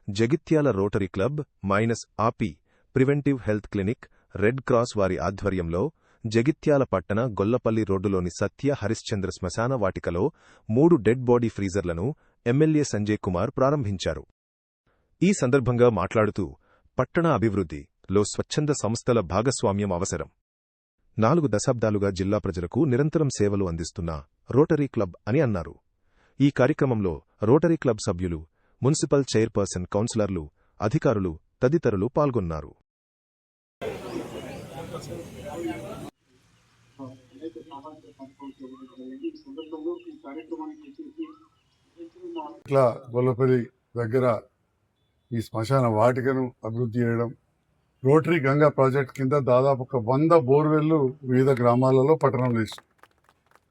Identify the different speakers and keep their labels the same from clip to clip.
Speaker 1: Jagtial rotary club -ఆపి preventive health clinic red cross వారి ఆధ్వర్యంలో జగిత్యాల పట్టణ గొల్లపల్లి రోడ్డులోని సత్య హరిశ్చంద్ర శ్మశాన వాటికలో 3 డెడ్ బాడీ ఫ్రీజర్లను ఎమ్మెల్యే సంజయ్ కుమార్ ప్రారంభించారు. ఈ సందర్భంగా మాట్లాడుతూ పట్టణ అభివృద్ధిలో స్వచ్ఛంద సంస్థల భాగస్వామ్యం అవసరం. 4 దశాబ్దాలుగా జిల్లా ప్రజలకు నిరంతరం సేవలు అందిస్తున్న రోటరీ క్లబ్ అని అన్నారు. ఈ కార్యక్రమంలో రోటరీ క్లబ్ సభ్యులు, మున్సిపల్ చైర్పర్సన్, కౌన్సిలర్లు, అధికారులు తదితరులు పాల్గొన్నారు.
Speaker 2: ఇట్లా గొల్లపల్లి దగ్గర ఈ శ్మశాన వాటికను అభివృద్ధి చేయడం, రోటరీ గంగా ప్రాజెక్ట్ కింద దాదాపు 100 బోర్వెల్లు వివిధ గ్రామాలలో పట్టణంలో ఇష్టం.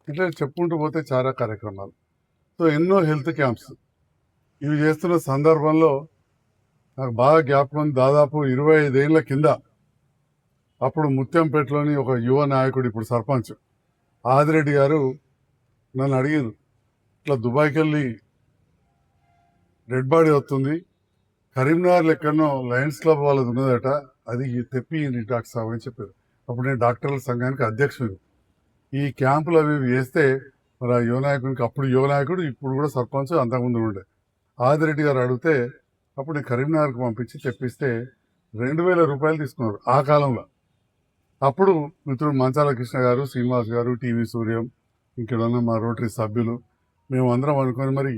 Speaker 2: ఇట్లా చెప్పుకుంటూ పోతే చాలా కార్యక్రమాలు. సో ఎన్నో హెల్త్ క్యాంప్స్ ఇవి చేస్తున్న సందర్భంలో నాకు బాగా జ్ఞాపకం, దాదాపు 25 ఏళ్ల కింద అప్పుడు ముత్యంపేటలోని ఒక యువ నాయకుడు, ఇప్పుడు సర్పంచ్ ఆదిరెడ్డి గారు నన్ను అడిగారు, ఇట్లా దుబాయ్కి వెళ్ళి డెడ్ బాడీ వస్తుంది, కరీంనగర్ లెక్కనో లయన్స్ క్లబ్ వాళ్ళది ఉన్నదట, అది తెప్పి డాక్టర్ సాబ్ అని చెప్పారు. అప్పుడు నేను డాక్టర్ల సంఘానికి అధ్యక్షుడు. ఈ క్యాంపులు అవి చేస్తే మరి ఆ యువనాయకునికి, అప్పుడు యువనాయకుడు, ఇప్పుడు కూడా సర్పంచ్, అంతకుముందు ఉండే ఆదిరెడ్డి గారు అడిగితే అప్పుడు నేను కరీంనగర్కి పంపించి తెప్పిస్తే 2000 రూపాయలు తీసుకున్నారు ఆ కాలంలో. అప్పుడు మిత్రుడు మంచాల కృష్ణ గారు, శ్రీనివాస్ గారు, టీవీ సూర్యం, ఇక్కడ ఉన్న మా రోటరీ సభ్యులు, మేము అందరం అనుకుని మరి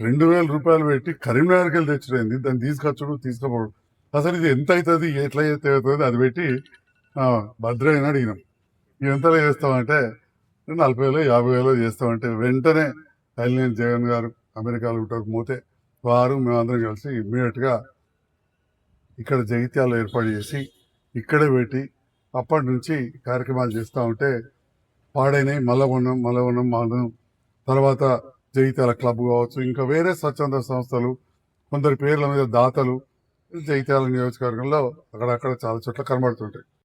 Speaker 2: 2000 రూపాయలు పెట్టి కరీంనగర్కి వెళ్ళి తెచ్చుడైంది, దాన్ని తీసుకుపోవడం అసలు ఇది ఎంత అవుతుంది, ఎట్లా అయితే అవుతుంది, అది పెట్టి భద్రయ్యని అడిగినాం, ఎంతలో చేస్తామంటే 40,000 50,000 చేస్తామంటే వెంటనే ఐలినేని జగన్ గారు అమెరికాలో ఉంటారు, పోతే వారు మేమందరం కలిసి ఇమ్మీడియట్గా ఇక్కడ జగిత్యాలలో ఏర్పాటు చేసి ఇక్కడే పెట్టి అప్పటి నుంచి కార్యక్రమాలు చేస్తూ ఉంటే పాడైనాయి. మళ్ళా తర్వాత జగిత్యాల క్లబ్ కావచ్చు, ఇంకా వేరే స్వచ్ఛంద సంస్థలు, కొందరి పేర్ల మీద దాతలు జగిత్యాల నియోజకవర్గంలో అక్కడక్కడ చాలా చోట్ల కనబడుతుంటాయి.